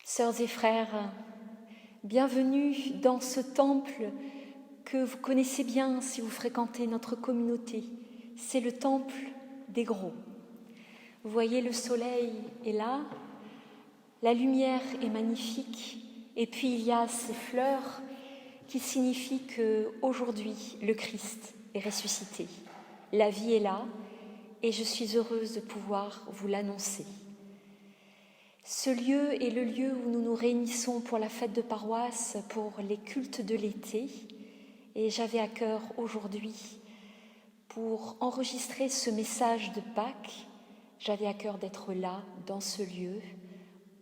Sœurs et frères, bienvenue dans ce temple que vous connaissez bien si vous fréquentez notre communauté. C'est le temple des Gros. Vous voyez, le soleil est là, la lumière est magnifique, et puis il y a ces fleurs qui signifient qu'aujourd'hui, le Christ est ressuscité. La vie est là, et je suis heureuse de pouvoir vous l'annoncer. Ce lieu est le lieu où nous nous réunissons pour la fête de paroisse, pour les cultes de l'été. Et j'avais à cœur aujourd'hui, pour enregistrer ce message de Pâques, j'avais à cœur d'être là, dans ce lieu,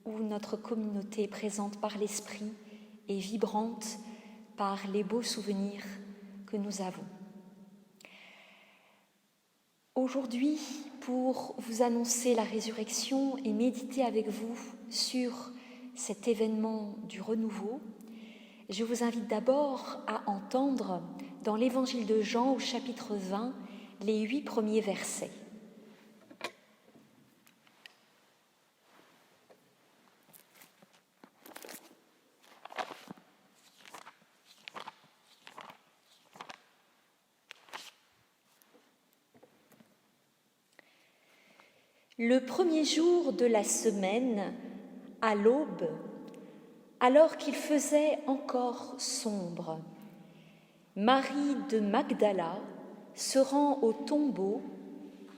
où notre communauté est présente par l'esprit et vibrante par les beaux souvenirs que nous avons. Aujourd'hui, pour vous annoncer la résurrection et méditer avec vous sur cet événement du renouveau, je vous invite d'abord à entendre dans l'Évangile de Jean au chapitre 20 les 8 premiers versets. Le premier jour de la semaine, à l'aube, alors qu'il faisait encore sombre, Marie de Magdala se rend au tombeau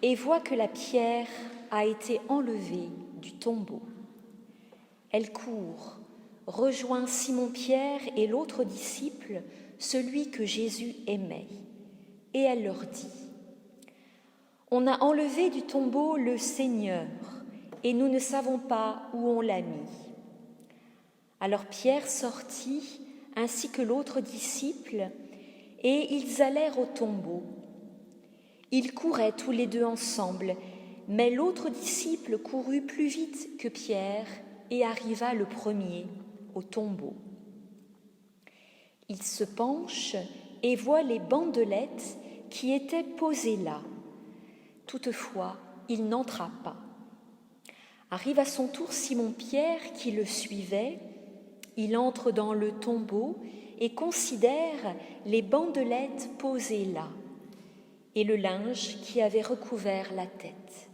et voit que la pierre a été enlevée du tombeau. Elle court, rejoint Simon-Pierre et l'autre disciple, celui que Jésus aimait, et elle leur dit : « On a enlevé du tombeau le Seigneur, et nous ne savons pas où on l'a mis. » Alors Pierre sortit, ainsi que l'autre disciple, et ils allèrent au tombeau. Ils couraient tous les deux ensemble, mais l'autre disciple courut plus vite que Pierre et arriva le premier au tombeau. Il se penche et voit les bandelettes qui étaient posées là. Toutefois, il n'entra pas. Arrive à son tour Simon-Pierre qui le suivait. Il entre dans le tombeau et considère les bandelettes posées là et le linge qui avait recouvert la tête.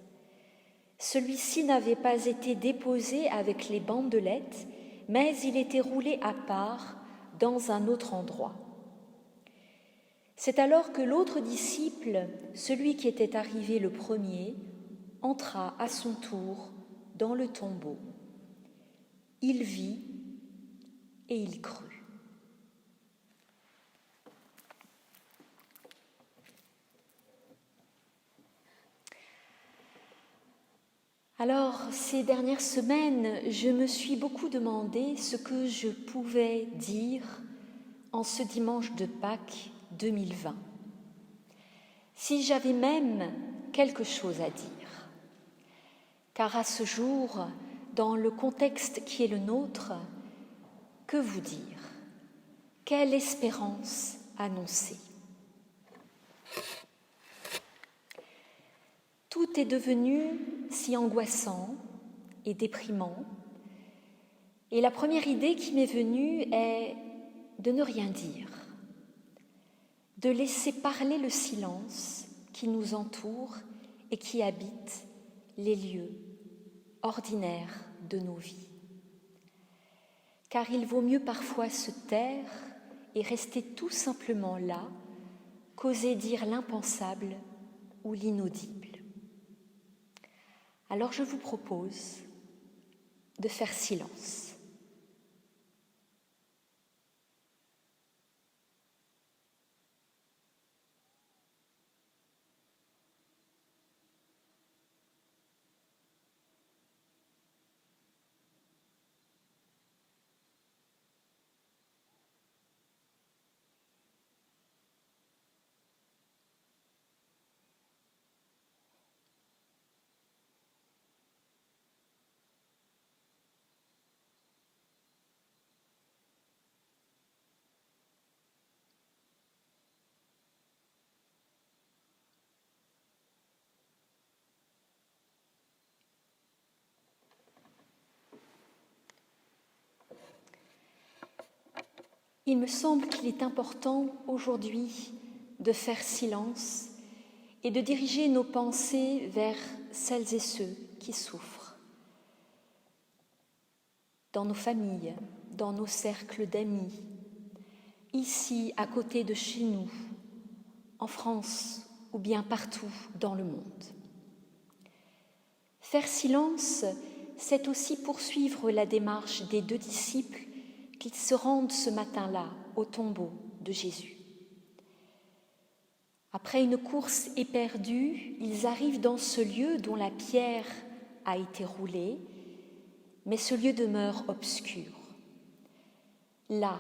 Celui-ci n'avait pas été déposé avec les bandelettes, mais il était roulé à part dans un autre endroit. C'est alors que l'autre disciple, celui qui était arrivé le premier, entra à son tour dans le tombeau. Il vit et il crut. Alors, ces dernières semaines, je me suis beaucoup demandé ce que je pouvais dire en ce dimanche de Pâques 2020. Si j'avais même quelque chose à dire. Car à ce jour, dans le contexte qui est le nôtre, que vous dire ? Quelle espérance annoncer ? Tout est devenu si angoissant et déprimant. Et la première idée qui m'est venue est de ne rien dire, de laisser parler le silence qui nous entoure et qui habite les lieux ordinaires de nos vies. Car il vaut mieux parfois se taire et rester tout simplement là qu'oser dire l'impensable ou l'inaudible. Alors je vous propose de faire silence. Il me semble qu'il est important aujourd'hui de faire silence et de diriger nos pensées vers celles et ceux qui souffrent. Dans nos familles, dans nos cercles d'amis, ici à côté de chez nous, en France ou bien partout dans le monde. Faire silence, c'est aussi poursuivre la démarche des 2 disciples qui se rendent ce matin-là au tombeau de Jésus. Après une course éperdue, ils arrivent dans ce lieu dont la pierre a été roulée, mais ce lieu demeure obscur. Là,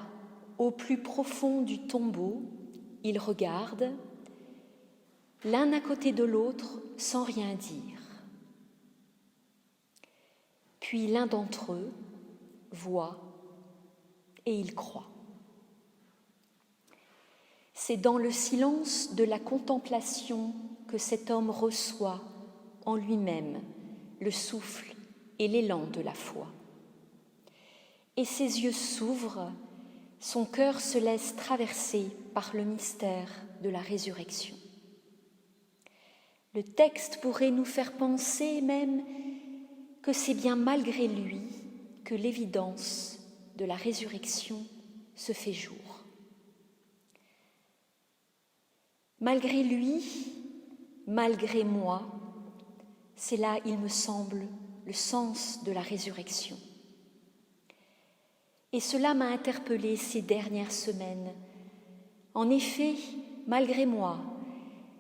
au plus profond du tombeau, ils regardent, l'un à côté de l'autre, sans rien dire. Puis l'un d'entre eux voit et il croit. C'est dans le silence de la contemplation que cet homme reçoit en lui-même le souffle et l'élan de la foi. Et ses yeux s'ouvrent, son cœur se laisse traverser par le mystère de la résurrection. Le texte pourrait nous faire penser même que c'est bien malgré lui que l'évidence de la résurrection se fait jour. Malgré lui, malgré moi, c'est là, il me semble, le sens de la résurrection. Et cela m'a interpellée ces dernières semaines. En effet, malgré moi,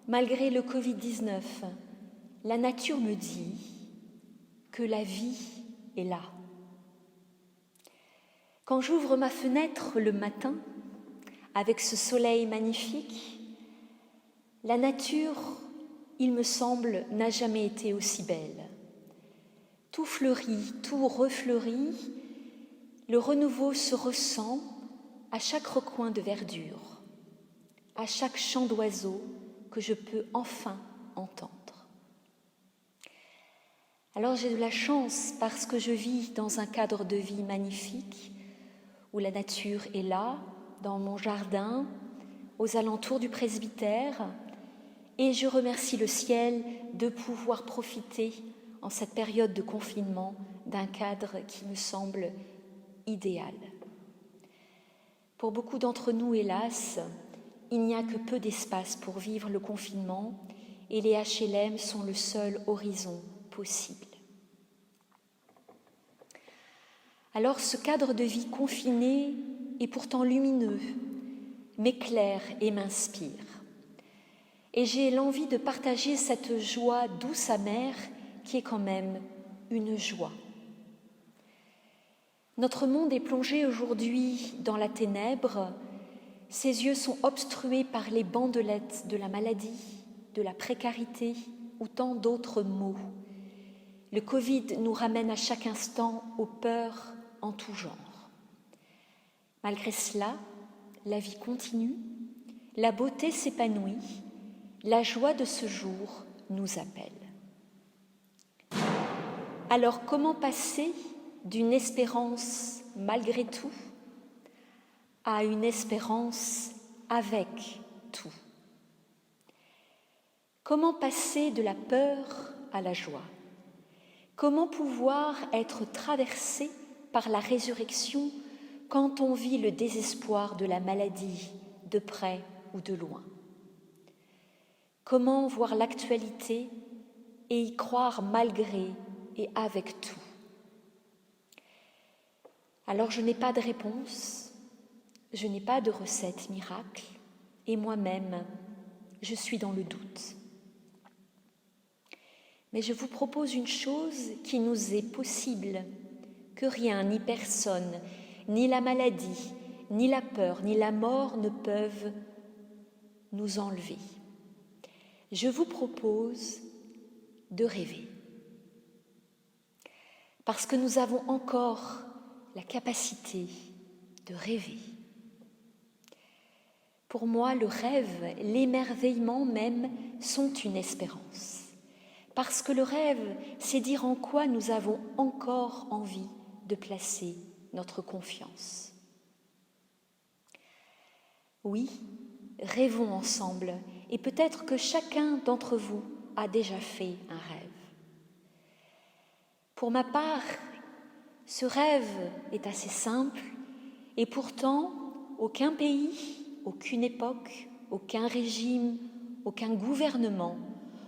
malgré le Covid-19, la nature me dit que la vie est là. Quand j'ouvre ma fenêtre le matin, avec ce soleil magnifique, la nature, il me semble, n'a jamais été aussi belle. Tout fleurit, tout refleurit, le renouveau se ressent à chaque recoin de verdure, à chaque chant d'oiseau que je peux enfin entendre. Alors j'ai de la chance parce que je vis dans un cadre de vie magnifique, où la nature est là, dans mon jardin, aux alentours du presbytère, et je remercie le ciel de pouvoir profiter, en cette période de confinement, d'un cadre qui me semble idéal. Pour beaucoup d'entre nous, hélas, il n'y a que peu d'espace pour vivre le confinement et les HLM sont le seul horizon possible. Alors ce cadre de vie confiné est pourtant lumineux, m'éclaire et m'inspire. Et j'ai l'envie de partager cette joie douce amère qui est quand même une joie. Notre monde est plongé aujourd'hui dans la ténèbre. Ses yeux sont obstrués par les bandelettes de la maladie, de la précarité ou tant d'autres maux. Le Covid nous ramène à chaque instant aux peurs en tout genre. Malgré cela, la vie continue, la beauté s'épanouit, la joie de ce jour nous appelle. Alors comment passer d'une espérance malgré tout à une espérance avec tout? Comment passer de la peur à la joie? Comment pouvoir être traversé par la résurrection quand on vit le désespoir de la maladie de près ou de loin? Comment voir l'actualité et y croire malgré et avec tout? Alors je n'ai pas de réponse, je n'ai pas de recette miracle et moi-même, je suis dans le doute. Mais je vous propose une chose qui nous est possible, que rien, ni personne, ni la maladie, ni la peur, ni la mort ne peuvent nous enlever. Je vous propose de rêver. Parce que nous avons encore la capacité de rêver. Pour moi, le rêve, l'émerveillement même, sont une espérance. Parce que le rêve, c'est dire en quoi nous avons encore envie de placer notre confiance. Oui, rêvons ensemble, et peut-être que chacun d'entre vous a déjà fait un rêve. Pour ma part, ce rêve est assez simple, et pourtant, aucun pays, aucune époque, aucun régime, aucun gouvernement,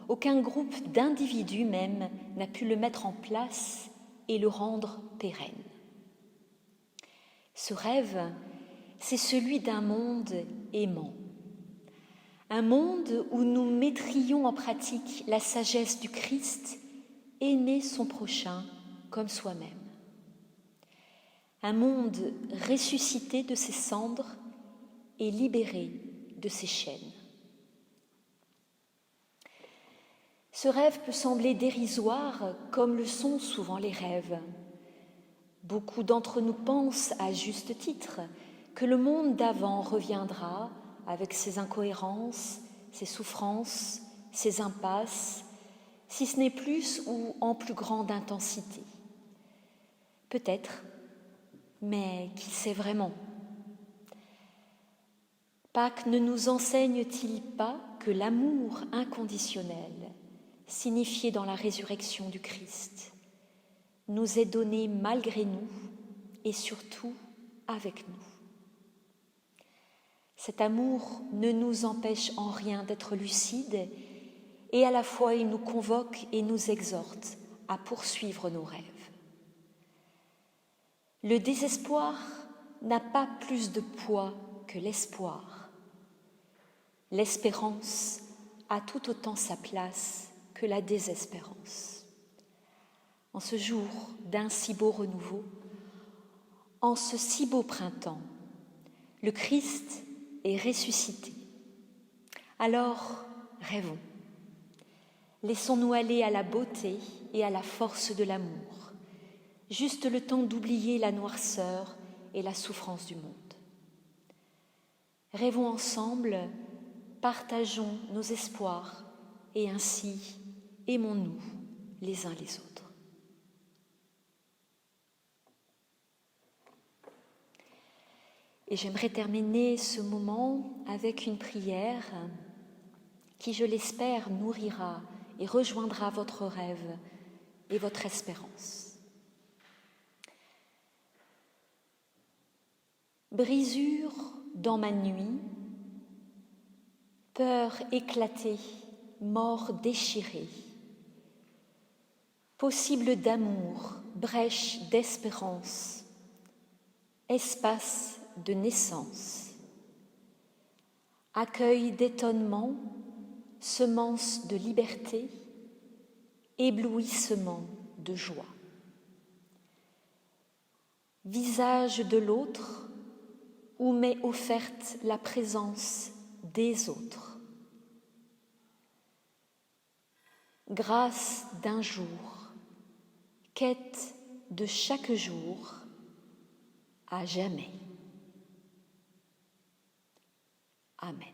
aucun groupe d'individus même n'a pu le mettre en place et le rendre pérenne. Ce rêve, c'est celui d'un monde aimant. Un monde où nous mettrions en pratique la sagesse du Christ, aimer son prochain comme soi-même. Un monde ressuscité de ses cendres et libéré de ses chaînes. Ce rêve peut sembler dérisoire, comme le sont souvent les rêves. Beaucoup d'entre nous pensent, à juste titre, que le monde d'avant reviendra avec ses incohérences, ses souffrances, ses impasses, si ce n'est plus ou en plus grande intensité. Peut-être, mais qui sait vraiment ? Pâques ne nous enseigne-t-il pas que l'amour inconditionnel, signifié dans la résurrection du Christ, nous est donné malgré nous et surtout avec nous ? Cet amour ne nous empêche en rien d'être lucides et à la fois il nous convoque et nous exhorte à poursuivre nos rêves. Le désespoir n'a pas plus de poids que l'espoir. L'espérance a tout autant sa place que la désespérance. En ce jour d'un si beau renouveau, en ce si beau printemps, le Christ est ressuscité. Alors, rêvons. Laissons-nous aller à la beauté et à la force de l'amour, juste le temps d'oublier la noirceur et la souffrance du monde. Rêvons ensemble, partageons nos espoirs et ainsi aimons-nous les uns les autres. Et j'aimerais terminer ce moment avec une prière qui, je l'espère, nourrira et rejoindra votre rêve et votre espérance. Brisure dans ma nuit, peur éclatée, mort déchirée, possible d'amour, brèche d'espérance, espace de naissance, accueil d'étonnement, semence de liberté, éblouissement de joie. Visage de l'autre où m'est offerte la présence des autres. Grâce d'un jour, quête de chaque jour, à jamais. Amen.